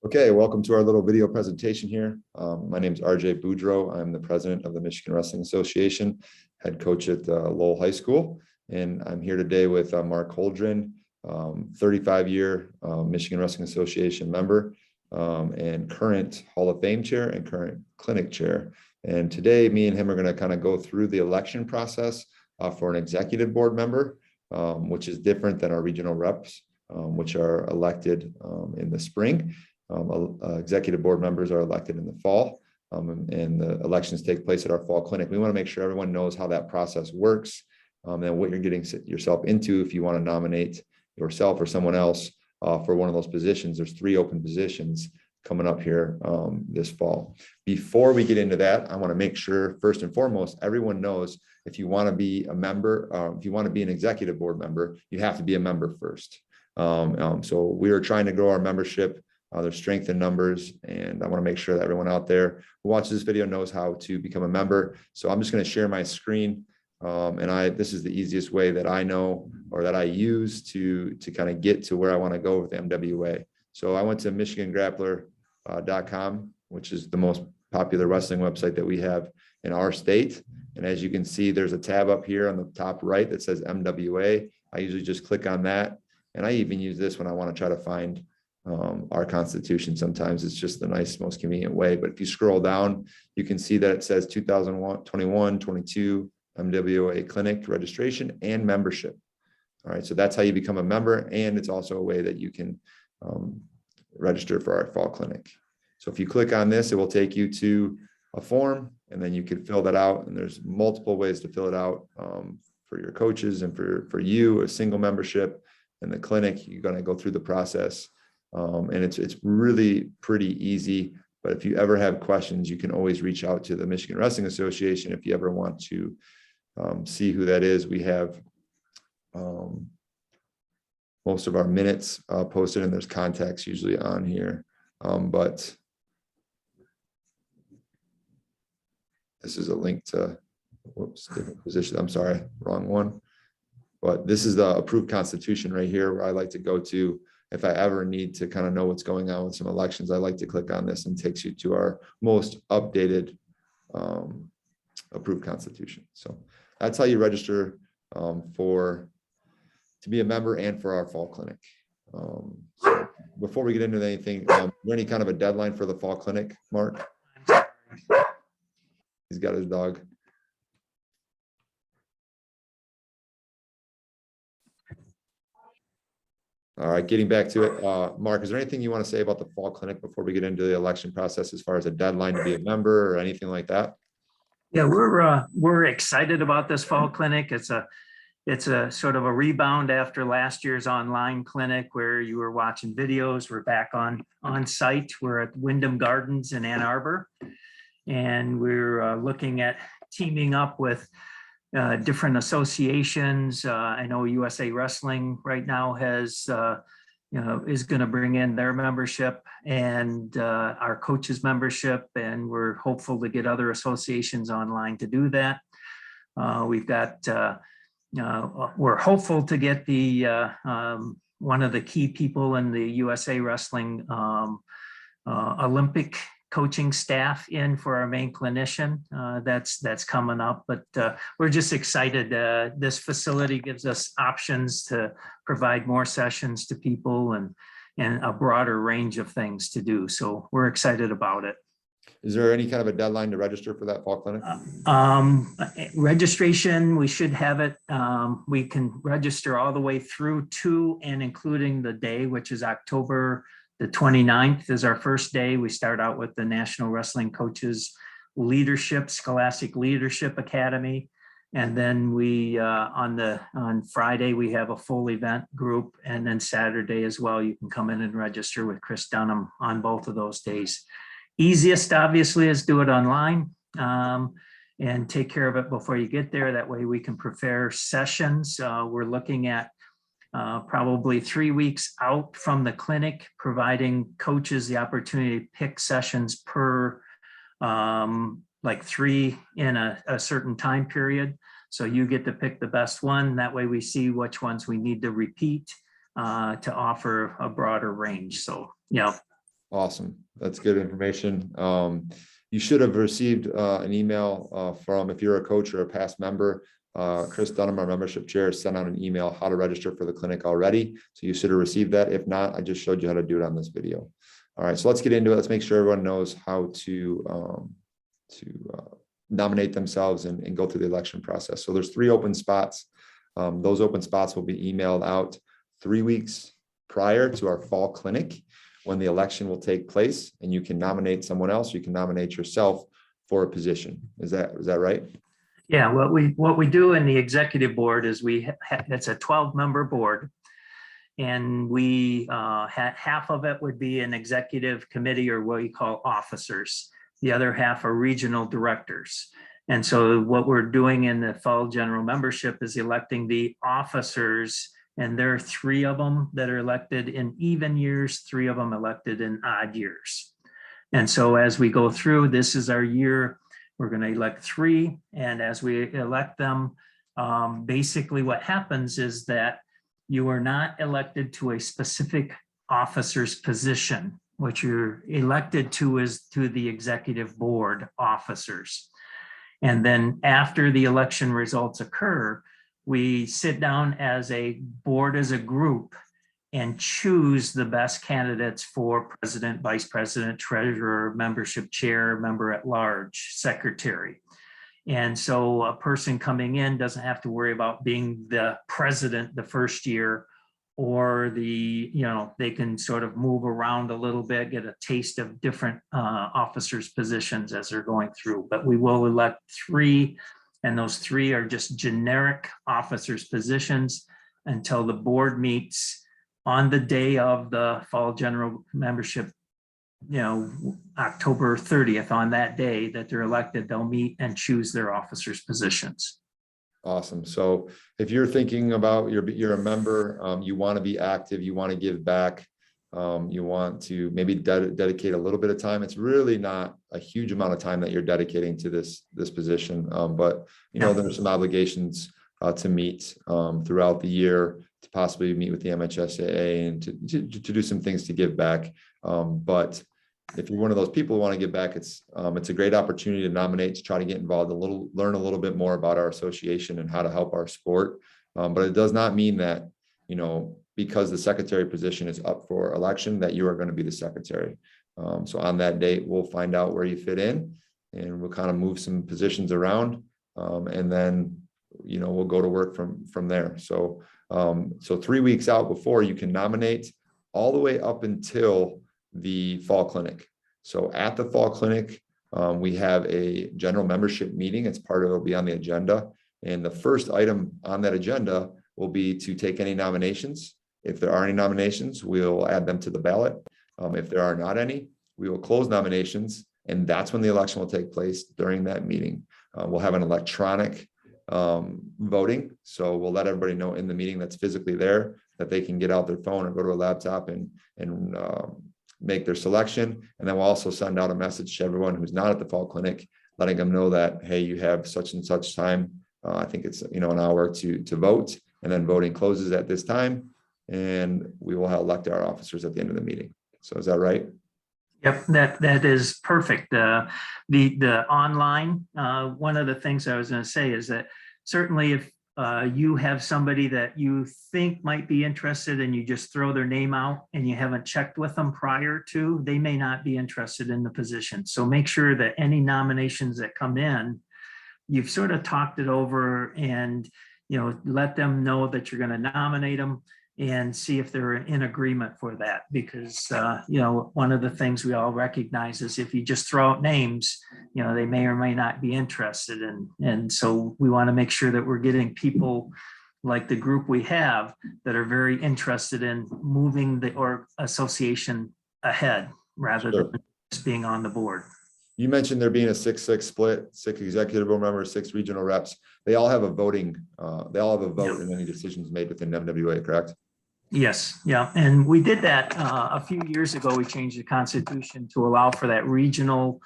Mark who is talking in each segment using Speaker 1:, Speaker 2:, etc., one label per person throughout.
Speaker 1: Okay, welcome to our little video presentation here. My name is R.J. Boudro. I'm the president of the Michigan Wrestling Association, head coach at Lowell High School, and I'm here today with Mark Holdren, 35-year Michigan Wrestling Association member and current Hall of Fame chair and current clinic chair. And today, me and him are going to kind of go through the election process for an executive board member, which is different than our regional reps, which are elected in the spring. Executive board members are elected in the fall, and the elections take place at our fall clinic. We want to make sure everyone knows how that process works and what you're getting yourself into if you want to nominate yourself or someone else for one of those positions. There's 3 open positions coming up here this fall. Before we get into that, I want to make sure, first and foremost, everyone knows if you want to be a member, if you want to be an executive board member, you have to be a member first. So we are trying to grow our membership. There's strength in numbers, and I want to make sure that everyone out there who watches this video knows how to become a member. So I'm just going to share my screen, and this is the easiest way that I know or that I use to kind of get to where I want to go with MWA. So I went to michigangrappler.com, which is the most popular wrestling website that we have in our state. And as you can see, there's a tab up here on the top right that says MWA. I usually just click on that, and I even use this when I want to try to find our Constitution. Sometimes it's just the nice, most convenient way. But if you scroll down, you can see that it says 2021-22 MWA clinic registration and membership. All right, so that's how you become a member, and it's also a way that you can register for our fall clinic. So if you click on this, it will take you to a form, and then you can fill that out. And there's multiple ways to fill it out for your coaches and for you, a single membership in the clinic. You're going to go through the process. And it's really pretty easy, but if you ever have questions, you can always reach out to the Michigan Wrestling Association. If you ever want to see who that is, we have most of our minutes posted, and there's contacts usually on here. But this is a link to, different position. I'm sorry, wrong one. But this is the approved Constitution right here, where I like to go to. If I ever need to kind of know what's going on with some elections, I like to click on this, and takes you to our most updated approved Constitution. So that's how you register to be a member and for our fall clinic. So before we get into anything, is there any kind of a deadline for the fall clinic, Mark? He's got his dog. All right, getting back to it, Mark, is there anything you want to say about the fall clinic before we get into the election process, as far as a deadline to be a member or anything like that?
Speaker 2: Yeah, we're excited about this fall clinic. It's a sort of a rebound after last year's online clinic where you were watching videos. We're back on site. We're at Wyndham Gardens in Ann Arbor, and we're looking at teaming up with different associations. I know USA Wrestling right now has, is going to bring in their membership and our coaches membership, and we're hopeful to get other associations online to do that. We've got, we're hopeful to get the one of the key people in the USA Wrestling Olympic coaching staff in for our main clinician. That's coming up, but we're just excited. This facility gives us options to provide more sessions to people and a broader range of things to do. So we're excited about it.
Speaker 1: Is there any kind of a deadline to register for that fall clinic?
Speaker 2: Registration, we should have it. We can register all the way through to and including the day, which is October the 29th is our first day. We start out with the National Wrestling Coaches Leadership, Scholastic Leadership Academy. And then we, on Friday, we have a full event group. And then Saturday as well, you can come in and register with Chris Dunham on both of those days. Easiest, obviously, is do it online and take care of it before you get there. That way we can prepare sessions. We're looking at probably 3 weeks out from the clinic, providing coaches the opportunity to pick sessions per like 3 in a certain time period. So you get to pick the best one. That way we see which ones we need to repeat to offer a broader range. So, yeah,
Speaker 1: Awesome. That's good information. You should have received an email from, if you're a coach or a past member, Chris Dunham, our membership chair, sent out an email how to register for the clinic already. So you should have received that. If not, I just showed you how to do it on this video. All right, so let's get into it. Let's make sure everyone knows how to nominate themselves and go through the election process. So there's 3 open spots. Those open spots will be emailed out 3 weeks prior to our fall clinic, when the election will take place, and you can nominate someone else. You can nominate yourself for a position. Is that right?
Speaker 2: Yeah, what we do in the executive board is it's a 12-member board, and we half of it would be an executive committee, or what we call officers. The other half are regional directors. And so what we're doing in the fall general membership is electing the officers, and there are 3 of them that are elected in even years, 3 of them elected in odd years. And so as we go through, this is our year, we're going to elect 3. And as we elect them, basically what happens is that you are not elected to a specific officer's position. What you're elected to is to the executive board officers. And then after the election results occur, we sit down as a board, as a group, and choose the best candidates for president, vice president, treasurer, membership chair, member at large, secretary. And so a person coming in doesn't have to worry about being the president the first year, or they can sort of move around a little bit, get a taste of different officers' positions as they're going through. But we will elect 3, and those 3 are just generic officers' positions until the board meets on the day of the fall general membership, October 30th. On that day that they're elected, they'll meet and choose their officers' positions.
Speaker 1: Awesome. So if you're thinking about you're a member, you want to be active, you want to give back, you want to maybe dedicate a little bit of time. It's really not a huge amount of time that you're dedicating to this position, but there's some obligations to meet throughout the year, to possibly meet with the MHSAA and to do some things to give back. But if you're one of those people who want to give back, it's a great opportunity to nominate, to try to get involved learn a little bit more about our association and how to help our sport. But it does not mean that, because the secretary position is up for election, that you are going to be the secretary. So on that date, we'll find out where you fit in, and we'll kind of move some positions around, and then, we'll go to work from there. So 3 weeks out before, you can nominate all the way up until the fall clinic. So at the fall clinic, we have a general membership meeting. It'll be on the agenda. And the first item on that agenda will be to take any nominations. If there are any nominations, we'll add them to the ballot. If there are not any, we will close nominations. And that's when the election will take place, during that meeting. We'll have an electronic voting. So we'll let everybody know in the meeting that's physically there that they can get out their phone or go to a laptop and make their selection. And then we'll also send out a message to everyone who's not at the fall clinic, letting them know that, hey, you have such and such time. I think it's, an hour to vote, and then voting closes at this time, and we will elect our officers at the end of the meeting. So is that right?
Speaker 2: Yep, that is perfect. The online, one of the things I was going to say is that certainly if you have somebody that you think might be interested and you just throw their name out and you haven't checked with them prior to, they may not be interested in the position. So make sure that any nominations that come in, you've sort of talked it over, and let them know that you're going to nominate them, and see if they're in agreement for that. Because one of the things we all recognize is if you just throw out names, they may or may not be interested in. And so we want to make sure that we're getting people like the group we have that are very interested in moving the association ahead, rather than just being on the board.
Speaker 1: You mentioned there being a 6-6 split, 6 executive board members, 6 regional reps. They all have a voting, they all have a vote in any decisions made within MWA, correct?
Speaker 2: Yes, yeah, and we did that a few years ago. We changed the constitution to allow for that regional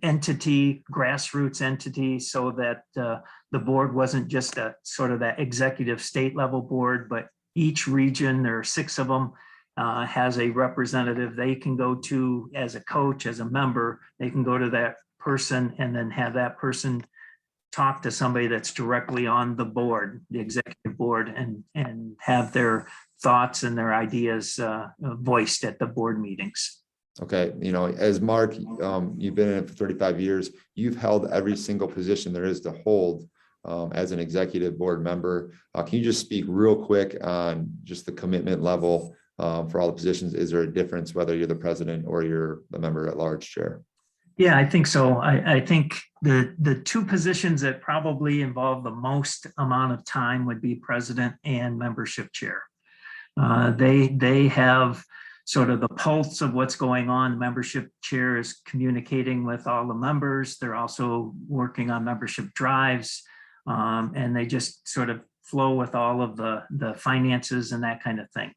Speaker 2: entity, grassroots entity, so that the board wasn't just a sort of that executive state level board, but each region, there are 6 of them, has a representative they can go to as a coach, as a member. They can go to that person and then have that person talk to somebody that's directly on the board, the executive board, and have their thoughts and their ideas voiced at the board meetings.
Speaker 1: Okay, as Mark, you've been in it for 35 years. You've held every single position there is to hold as an executive board member. Can you just speak real quick on just the commitment level for all the positions? Is there a difference whether you're the president or you're the member at large chair?
Speaker 2: Yeah, I think so. I think the two positions that probably involve the most amount of time would be president and membership chair. They have sort of the pulse of what's going on. The membership chair is communicating with all the members. They're also working on membership drives, and they just sort of flow with all of the finances and that kind of thing.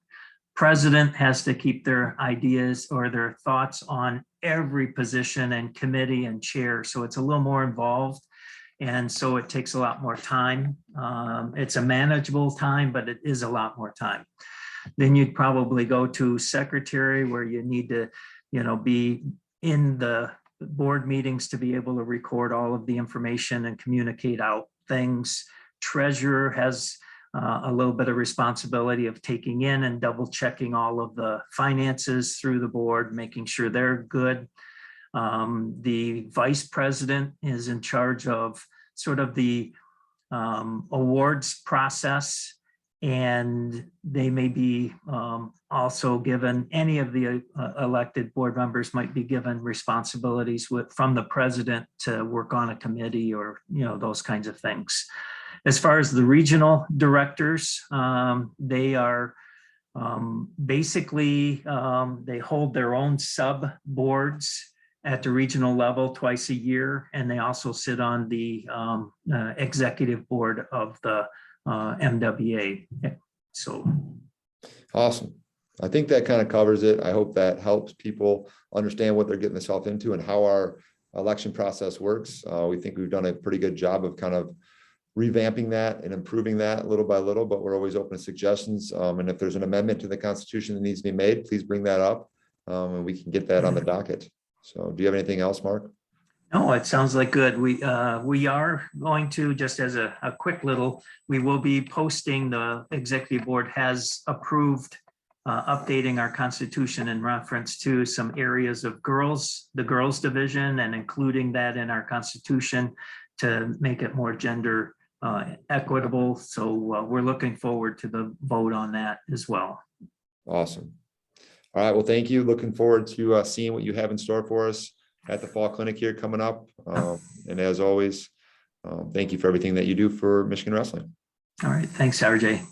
Speaker 2: President has to keep their ideas or their thoughts on every position and committee and chair. So it's a little more involved. And so it takes a lot more time. It's a manageable time, but it is a lot more time. Then you'd probably go to secretary, where you need to, be in the board meetings to be able to record all of the information and communicate out things. Treasurer has a little bit of responsibility of taking in and double checking all of the finances through the board, making sure they're good. The vice president is in charge of sort of the awards process, and they may be also given, any of the elected board members might be given responsibilities from the president to work on a committee or, those kinds of things. As far as the regional directors, they are basically, they hold their own sub boards at the regional level twice a year, and they also sit on the executive board of the MWA. So
Speaker 1: awesome. I think that kind of covers it. I hope that helps people understand what they're getting themselves into and how our election process works. We think we've done a pretty good job of kind of revamping that and improving that little by little, but we're always open to suggestions. And if there's an amendment to the Constitution that needs to be made, please bring that up, and we can get that on the docket. So do you have anything else, Mark?
Speaker 2: no, it sounds like good. We are going to, just as a quick little, we will be posting, the executive board has approved updating our Constitution in reference to some areas of the girls division, and including that in our Constitution to make it more gender equitable. So we're looking forward to the vote on that as well.
Speaker 1: Awesome. All right. Well, thank you. Looking forward to seeing what you have in store for us at the fall clinic here coming up. And as always, thank you for everything that you do for Michigan wrestling.
Speaker 2: All right. Thanks, RJ.